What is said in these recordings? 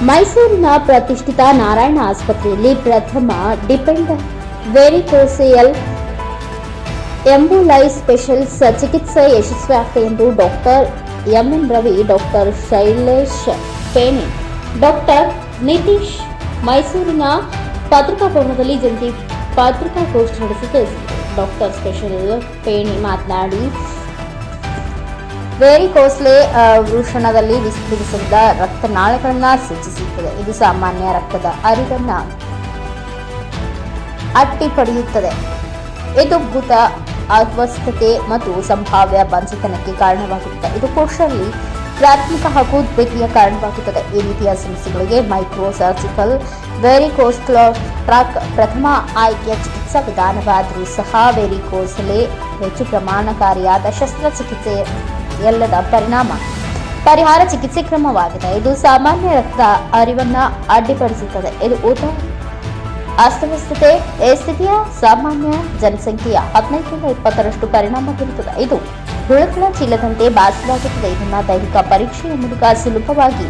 ಮೈಸೂರಿನ ಪ್ರತಿಷ್ಠಿತ ನಾರಾಯಣ ಆಸ್ಪತ್ರೆಯಲ್ಲಿ ಪ್ರಥಮ ಡಿಪೆಂಡೆಂಟ್ ವೆರಿಕೋಸಿಯಲ್ ಎಂಬುಲೈಸ್ ಸ್ಪೆಷಲ್ಸ್ ಚಿಕಿತ್ಸೆ ಯಶಸ್ವಿಯಾಗಿದೆ ಎಂದು doctor MN Ravi, doctor Shailesh ಪೇಣಿ, ಡಾಕ್ಟರ್ ನಿತೀಶ್ ಮೈಸೂರಿನ ಪತ್ರಿಕಾಭವನದಲ್ಲಿ ಜಂಟಿ ಪತ್ರಿಕಾಗೋಷ್ಠಿ ನಡೆಸಿ ತಿಳಿಸಿದರು. ಡಾಕ್ಟರ್ ಸ್ಪೆಷಲ್ ಪೇಣಿ ಮಾತನಾಡಿ, ವೆರಿಕೋಸ್ಲೆ ವೃಷಣದಲ್ಲಿ ವಿಸ್ತರಿಸಿದ ರಕ್ತನಾಳಗಳನ್ನು ಸೂಚಿಸುತ್ತದೆ. ಇದು ಸಾಮಾನ್ಯ ರಕ್ತದ ಅರಿವನ್ನು ಅಟ್ಟಿಪಡೆಯುತ್ತದೆ. ಇದು ಭೂತ ಅಸ್ವಸ್ಥತೆ ಮತ್ತು ಸಂಭಾವ್ಯ ಬಂಜೆತನಕ್ಕೆ ಕಾರಣವಾಗುತ್ತದೆ. ಇದು ಕೋಶದಲ್ಲಿ ಪ್ರಾಥಮಿಕ ಹಾಗೂ ದ್ವಿತೀಯ ಕಾರಣವಾಗುತ್ತದೆ. ಈ ರೀತಿಯ ಸಮಸ್ಯೆಗಳಿಗೆ ಮೈಕ್ರೋ ಸರ್ಜಿಕಲ್ ವೆರಿಕೋಸ್ಟ್ರಾಕ್ ಪ್ರಥಮ ಆಯ್ಕೆಯ ಚಿಕಿತ್ಸಾ ವಿಧಾನವಾದರೂ ಸಹ ವೆರಿಕೋಸ್ಲೆ ಹೆಚ್ಚು ಪ್ರಮಾಣಕಾರಿಯಾದ ಶಸ್ತ್ರಚಿಕಿತ್ಸೆ ಎಲ್ಲದ ಪರಿಹಾರ ಚಿಕಿತ್ಸೆ ಕ್ರಮವಾಗಿದೆ. ಇದು ಸಾಮಾನ್ಯ ರಕ್ತ ಅರಿವನ್ನು ಅಡ್ಡಿಪಡಿಸುತ್ತದೆ. ಇದು ಊತ ಅಸ್ತವ್ಯಸ್ತತೆ ಸ್ಥಿತಿಯ ಸಾಮಾನ್ಯ ಜನಸಂಖ್ಯೆಯ 15-20% ಪರಿಣಾಮ ಬೀರುತ್ತದೆ. ಇದು ಹುಳುಗಳ ಚೀಲದಂತೆ ಭಾಸವಾಗುತ್ತದೆ. ಇದನ್ನು ದೈಹಿಕ ಪರೀಕ್ಷೆಯ ಮೂಲಕ ಸುಲಭವಾಗಿ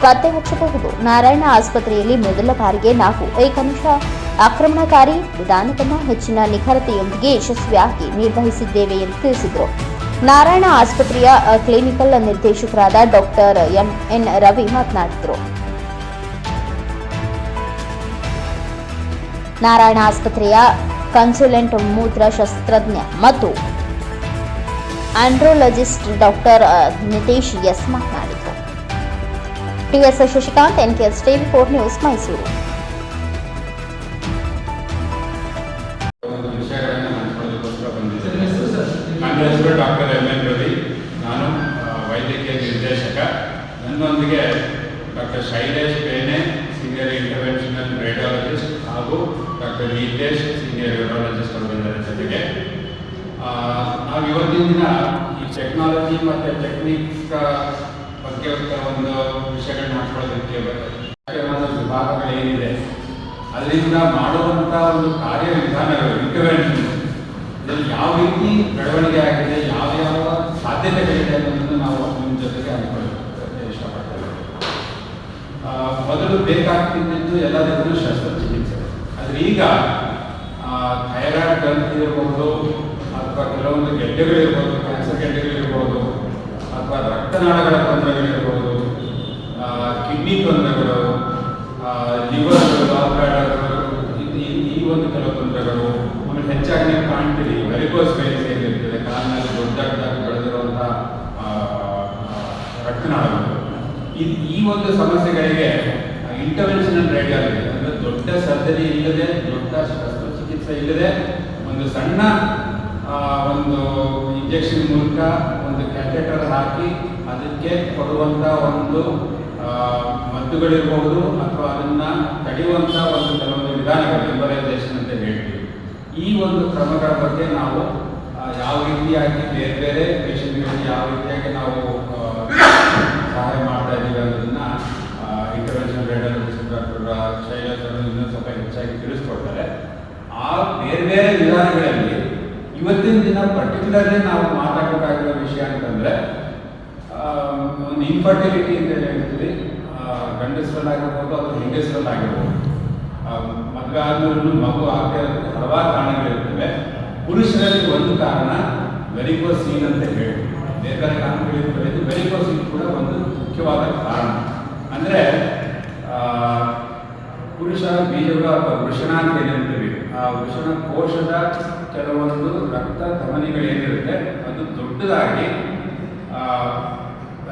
ಪತ್ತೆ ಹಚ್ಚಬಹುದು. ನಾರಾಯಣ ಆಸ್ಪತ್ರೆಯಲ್ಲಿ ಮೊದಲ ಬಾರಿಗೆ ನಾವು ಏಕನಿಷ್ಠ ಆಕ್ರಮಣಕಾರಿ ವಿಧಾನವನ್ನು ಹೆಚ್ಚಿನ ನಿಖರತೆಯೊಂದಿಗೆ ಯಶಸ್ವಿಯಾಗಿ ನಿರ್ವಹಿಸಿದ್ದೇವೆ ಎಂದು ತಿಳಿಸಿದರು. ನಾರಾಯಣ ಆಸ್ಪತ್ರೆಯ ಕ್ಲಿನಿಕಲ್ ನಿರ್ದೇಶಕರಾದ ಡಾಕ್ಟರ್ ಎಂಎನ್ ರವಿ ಮಾತನಾಡಿದರು. ನಾರಾಯಣ ಆಸ್ಪತ್ರೆಯ ಕನ್ಸುಲೆಂಟ್ ಮೂತ್ರ ಶಸ್ತ್ರಜ್ಞ ಮತ್ತು ಆಂಡ್ರೋಲಜಿಸ್ಟ್ ಡಾಕ್ಟರ್ ನಿತೀಶ್ ಎಸ್ ಮಾತನಾಡಿದರು. TS Shashikant, NKS TV 4 news, Mysuru. Doctor MN Ravi, ನಾನು ವೈದ್ಯಕೀಯ ನಿರ್ದೇಶಕ. ನನ್ನೊಂದಿಗೆ doctor Shailesh Pene, senior interventional radiologist, ಹಾಗೂ ಡಾಕ್ಟರ್ ನಿತೇಶ್, ಸೀನಿಯರ್ ಯೂರಾಲಜಿಸ್ಟ್ ಅವರಿದ್ದಾರೆ. ಜೊತೆಗೆ ನಾವು ಇವತ್ತಿನ ದಿನ ಈ ಟೆಕ್ನಾಲಜಿ ಮತ್ತು ಟೆಕ್ನಿಕ್ಸ್ ಬಗ್ಗೆ ಕೆಲವೊಂದು ವಿಷಯಗಳನ್ನ ಹಾಕೊಳ್ಳೋದಕ್ಕೆ ವಿಭಾಗಗಳೇನಿದೆ ಅದರಿಂದ ಮಾಡುವಂಥ ಒಂದು ಕಾರ್ಯವಿಧಾನಗಳು, ಇಂಟರ್ವೆನ್ಷನ್, ಇದರಲ್ಲಿ ಯಾವ ರೀತಿ ಬೆಳವಣಿಗೆ ಆಗಿದೆ, ಯಾವ ಸಾಧ್ಯತೆಗಳಿದೆ ಅನ್ನೋದನ್ನು ನಾವು ನಿಮ್ಮ ಜೊತೆಗೆ ಹಂಚಿಕೊಳ್ಳೋಕೆ ಇಷ್ಟಪಡ್ತೇವೆ. ಮೊದಲು ಬೇಕಾಗ್ತಿದ್ದು ಎಲ್ಲದಕ್ಕೂ ಶಸ್ತ್ರಚಿಕಿತ್ಸೆ. ಆದರೆ ಈಗ ಥೈರಾಯ್ಡ್ ಗ್ರಂಥಿ ಇರ್ಬೋದು, ಅಥವಾ ಕೆಲವೊಂದು ಗೆಡ್ಡೆಗಳಿರ್ಬೋದು, ಕ್ಯಾನ್ಸರ್ ಗೆಡ್ಡೆಗಳಿರ್ಬೋದು, ಅಥವಾ ರಕ್ತನಾಳಗಳ ತೊಂದರೆಗಳಿರ್ಬೋದು, ಕಿಡ್ನಿ ತೊಂದರೆಗಳು, ಲಿವರ್ ಈ ಒಂದು ಕೆಲವು ತೊಂದರೆಗಳು, ಆಮೇಲೆ ಹೆಚ್ಚಾಗಿ ನೀವು ಕಾಣ್ತೀರಿ ವೆರಿಕೋಸ್ ವೇನ್ಸ್ ಏನಿರ್ತದೆ, ಕಾಲಿನಲ್ಲಿ ದೊಡ್ಡದಾಗಿ ಬೆಳೆದಿರುವಂಥ ರಕ್ತನಾಳಗಳು. ಈ ಒಂದು ಸಮಸ್ಯೆಗಳಿಗೆ ಇಂಟರ್ವೆನ್ಷನಲ್ ರೇಡಿಯಾಲಜಿ ಅಂದರೆ ದೊಡ್ಡ ಸರ್ಜರಿ ಇಲ್ಲದೆ, ದೊಡ್ಡ ಶಸ್ತ್ರಚಿಕಿತ್ಸೆ ಇಲ್ಲದೆ, ಒಂದು ಸಣ್ಣ ಒಂದು ಇಂಜೆಕ್ಷನ್ ಮೂಲಕ ಒಂದು ಕ್ಯಾಥೆಟರ್ ಹಾಕಿ ಅದಕ್ಕೆ ಕೊಡುವಂಥ ಒಂದು ಮದ್ದುಗಳಿರ್ಬೋದು, ಅಥವಾ ಅದನ್ನು ತಡೆಯುವಂಥ ಒಂದು ಕೆಲವೊಂದು ವಿಧಾನಗಳು, ಎಂಬಲೈಸೇಷನ್ ಅಂತ ಹೇಳ್ತೀವಿ. ಈ ಒಂದು ಕ್ರಮಗಳ ಬಗ್ಗೆ ನಾವು ಯಾವ ರೀತಿಯಾಗಿ ಬೇರೆ ಬೇರೆ ಪೇಷಂಟ್ಗಳಿಗೆ ಯಾವ ರೀತಿಯಾಗಿ ನಾವು ಸಹಾಯ ಮಾಡ್ತಾ ಇದ್ದೀವಿ ಅನ್ನೋದನ್ನು ಇಂಟರ್ವೆನ್ಷನಲ್ ರೇಡಿಯಾಲಜಿಸ್ಟ್ ಡಾಕ್ಟರ್ ಶೈಲೇಶ್ ಅವರು ಇನ್ನೂ ಸ್ವಲ್ಪ ಹೆಚ್ಚಾಗಿ ತಿಳಿಸ್ಕೊಡ್ತಾರೆ. ಆ ಬೇರೆ ಬೇರೆ ವಿಧಾನಗಳಲ್ಲಿ ಇವತ್ತಿನ ದಿನ ಪರ್ಟಿಕ್ಯುಲರ್ಲಿ ನಾವು ಮಾತಾಡಬೇಕಾಗಿರೋ ವಿಷಯ ಅಂತಂದರೆ ಒಂದು ಇನ್ಫರ್ಟಿಲಿಟಿ ಅಂತ ಹೇಳ್ತೀವಿ. ಗಂಡಸರಲ್ಲಾಗಿರ್ಬೋದು ಅಥವಾ ಹೆಂಗಸರಲ್ಲಾಗಿರ್ಬೋದು, ಮದುವೆ ಆದ್ರೂ ಮಗು ಆಗದೆ ಇರೋದಕ್ಕೆ ಹಲವಾರು ಕಾರಣಗಳಿರ್ತವೆ. ಪುರುಷರಲ್ಲಿ ಒಂದು ಕಾರಣ ವೆರಿಕೋಸೀನ್ ಅಂತ ಹೇಳ್ತೀವಿ. ಬೇರೆ ಬೇರೆ ಕಾರಣಗಳಿರ್ತವೆ. ಇದು ವೆರಿಕೋಸೀನ್ ಕೂಡ ಒಂದು ಮುಖ್ಯವಾದ ಕಾರಣ. ಅಂದರೆ ಪುರುಷ ಬೀಜಗಳು ಅಥವಾ ವೃಷಣ ಅಂತ ಏನಿರ್ತೀವಿ, ಆ ವೃಷಣ ಕೋಶದ ಕೆಲವೊಂದು ರಕ್ತ ಧಮನಿಗಳೇನಿರುತ್ತೆ ಅದು ದೊಡ್ಡದಾಗಿ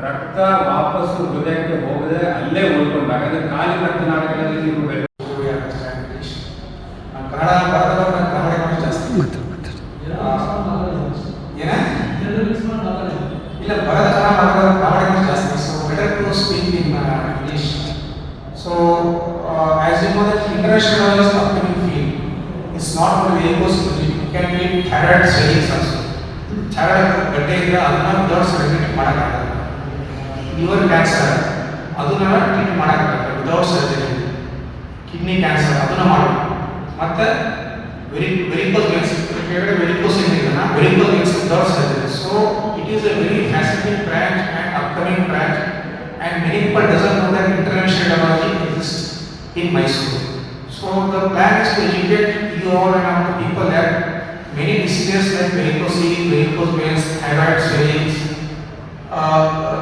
ರಕ್ತ ವಾಪಸ್ಸು ಹೃದಯಕ್ಕೆ ಹೋಗದೆ ಅಲ್ಲೇ ಉಳ್ಕೊಂಡಾಗ ಅದು ಖಾಲಿ ರಕ್ತನಾಳಗಳಲ್ಲಿ ನೀವು ಇಲ್ಲ ಬರದ ಚೆನ್ನಾಗಿ ಜಾಸ್ತಿ. So better to speak in English. So as you know that international is upcoming field. It's not only varicose veins. You can treat thyroid swellings also. Thyroid ಗಡ್ಡೆ ಇದ್ರೆ ಅದನ್ನ ವಿದೌಟ್ ಸರ್ಜರಿ ಮಾಡೋಕ್ಕಾಗಲ್ಲ. ಲಿವರ್ ಕ್ಯಾನ್ಸರ್ ಅದನ್ನ treat ಮಾಡೋಕ್ಕಾಗಲ್ಲ without surgery. Kidney cancer ಅದನ್ನ ಮಾಡಬೇಕು. ಮತ್ತೆ varicose veins ಕೆಳಗಡೆ ವೆರಿಕೋಸ್ ಏನಿದೆಯಲ್ಲ varicose veins without surgery. So it is a very fascinating branch and upcoming branch, and and many people doesn't know that interventional radiology exists in Mysore. So the plan is to educate you all and all the people that many diseases like varicocele, varicose veins, thyroid swellings,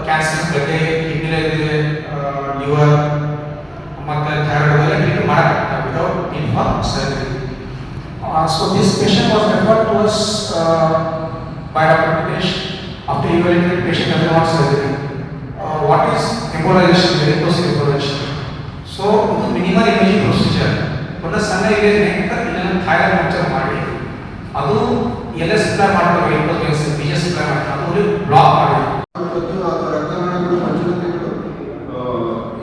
cancer, kidney liver, ಮತ್ತೆ thyroid ಎಲ್ಲ treat ಮಾಡಬಹುದು without need for surgery. So this patient was referred to us by Dr. Nitesh after evaluating the patient as not surgery. What is embolization, varicose embolization? So minimal imaging procedure. ಒಂದು ಸಣ್ಣ image ಇದನ್ನ thyroid culture ಮಾಡಿ ಅದು LS ಸ್ಪ್ಲೈ ಮಾಡ್ತಾರೆ, varicose veins BS ಸ್ಪ್ಲೈ ಮಾಡ್ತಾರೆ, ಅದು block ಮಾಡಿ ರಕ್ತನಾಳಗಳು ಮಂಜುಳತೆಗಳು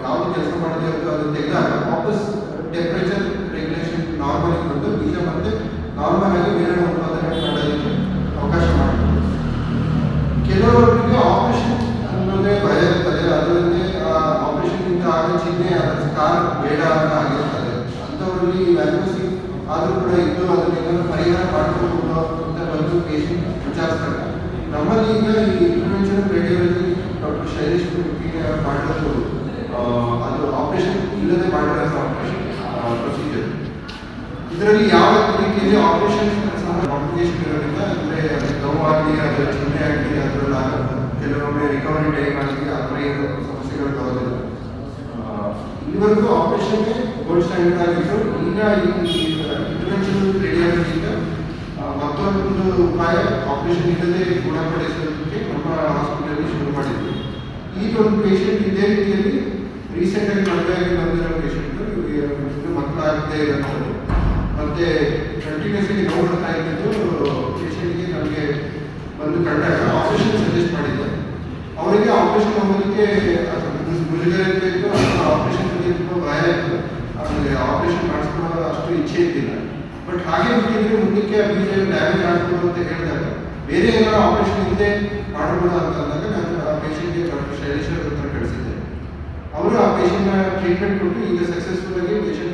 ಯಾವುದು ಕೆಲಸ ಮಾಡಿದೆ ಅಂತ ಅದು ತೆಗೆದಾಗ ವಾಪಸ್ ಟೆಂಪರೇಚರ್ ರೆಗ್ಯುಲೇಷನ್ ನಾರ್ಮಲ್ ಬಂದು ಬೀಜ ಮತ್ತೆ ನಾರ್ಮಲ್ ಆಗಿ ಬೇರೆ ಉತ್ಪಾದನೆ ಮಾಡೋದಕ್ಕೆ ಅವಕಾಶ ಮಾಡಿಕೊಡ್ತಾರೆ. ಕೆಲವರಿಗೆ ಆಪರೇಷನ್ ಅನ್ನೋದೇ ಭಯ ಇರ್ತದೆ, ಅದರಲ್ಲಿ ಆಪರೇಷನ್ಗಿಂತ ಆಗ ಚಿಹ್ನೆ ಅದರ ಸ್ಕಾರ್ ಬೇಡ ಅಂತ ಆಗಿರ್ತದೆ. ಅಂಥವರಲ್ಲಿ ವ್ಯಾಲ್ಯೂಸಿ ಆದರೂ ಕೂಡ ಇದ್ದು ಅದನ್ನೆಲ್ಲ ಪರಿಹಾರ ಮಾಡಿಕೊಂಡು ಅಂತ ಬಂದು ಪೇಷಂಟ್ ವಿಚಾರಿಸ್ತಾರೆ. ನಮ್ಮಲ್ಲಿ ಈಗ ಈ ಇಂಟರ್ವೆನ್ಷನಲ್ ರೇಡಿಯಾಲಜಿ ಡಾಕ್ಟರ್ ಶೈಲೇಶ್ ಮಾಡಿರೋದು ಅದು ಆಪರೇಷನ್ ಇಲ್ಲದೆ ಮಾಡಿರೋ ಆಪರೇಷನ್ ಪ್ರೊಸೀಜರ್. ಇದರಲ್ಲಿ ಯಾವ ರೀತಿಯಲ್ಲಿ ಆಪರೇಷನ್ ಕಾಂಪ್ಲಿಕೇಶನ್ ಇರೋದ್ರಿಂದ ಅಂದರೆ ನೋವಾಗಲಿ ಅದರ ಚಿಹ್ನೆ ಆಗಲಿ ಅದರಲ್ಲಿ ಕೆಲವೊಮ್ಮೆ ರಿಕವರಿ ಟೈಮ್ ಆಗಲಿ ಆ ಥರ ಏನು ಸಮಸ್ಯೆಗಳು ಬರೋದಿಲ್ಲ. ಇಲ್ಲಿವರೆಗೂ ಆಪರೇಷನ್ಗೆ ಗೋಲ್ಡ್ ಸ್ಟ್ಯಾಂಡರ್ಡ್ ಆಗಿತ್ತು. ಈಗ ಈ ಇಂಟರ್ವೆನ್ಷನಲ್ ರೇಡಿಯಾಲಜಿಯಿಂದ ಮತ್ತೊಂದು ಉಪಾಯ ಆಪರೇಷನ್ ಇಲ್ಲದೆ ಗುಣಪಡಿಸೋದಕ್ಕೆ ನಮ್ಮ ಹಾಸ್ಪಿಟಲಲ್ಲಿ ಶುರು ಮಾಡಿದ್ವಿ. ಈಗ ಒಂದು ಪೇಷಂಟ್ ಇದೇ ರೀತಿಯಲ್ಲಿ ರೀಸೆಂಟಾಗಿ ಮದುವೆಯಾಗಿ ಬಂದಿರೋ ಪೇಷಂಟು ಮಕ್ಕಳಾಗದೆ ಇರೋದು ಮತ್ತು ಕಂಟಿನ್ಯೂಸ್ಲಿ ನೋವು ಬರ್ತಾ ಇದ್ದಿದ್ದು ಪೇಷಂಟ್ಗೆ ನಮಗೆ ಬಂದು ಕಂಡಾಗ ಆಪರೇಷನ್ ಸಜೆಸ್ಟ್ ಮಾಡಿದ್ದೆ. ಅವರಿಗೆ ಆಪರೇಷನ್ ಹೋಗೋದಕ್ಕೆ ಮುಜುಗರ ಇತ್ತು, ಆಪರೇಷನ್ ಬಗ್ಗೆ ತುಂಬ ಭಯ ಇತ್ತು, ಆಮೇಲೆ ಆಪರೇಷನ್ ಮಾಡಿಸ್ಕೊಳ್ಳೋ ಅಷ್ಟು ಇಚ್ಛೆ ಇದ್ದಿಲ್ಲ. ಬಟ್ ಹಾಗೆ ಬಿಟ್ಟಿದ್ರೆ ಮುಂದಕ್ಕೆ ಬೀಜ ಡ್ಯಾಮೇಜ್ ಆಗ್ಬೋದು ಅಂತ ಹೇಳಿದಾಗ ಬೇರೆ ಏನಾದ್ರು ಆಪರೇಷನ್ ಇಲ್ಲದೆ ಮಾಡ್ಬೋದು ಅಂತ ಅಂದಾಗ ನಾನು ಆ ಪೇಷಂಟ್ಗೆ ಡಾಕ್ಟರ್ ಶೈಲೇಶ್ ಅವ್ರ ಹತ್ರ ಕಳಿಸಿದ್ದೆ. ಅವರು ಆ ಪೇಷಂಟ್ನ ಟ್ರೀಟ್ಮೆಂಟ್ ಕೊಟ್ಟು ಈಗ ಸಕ್ಸಸ್ಫುಲ್ ಆಗಿ ಪೇಷಂಟ್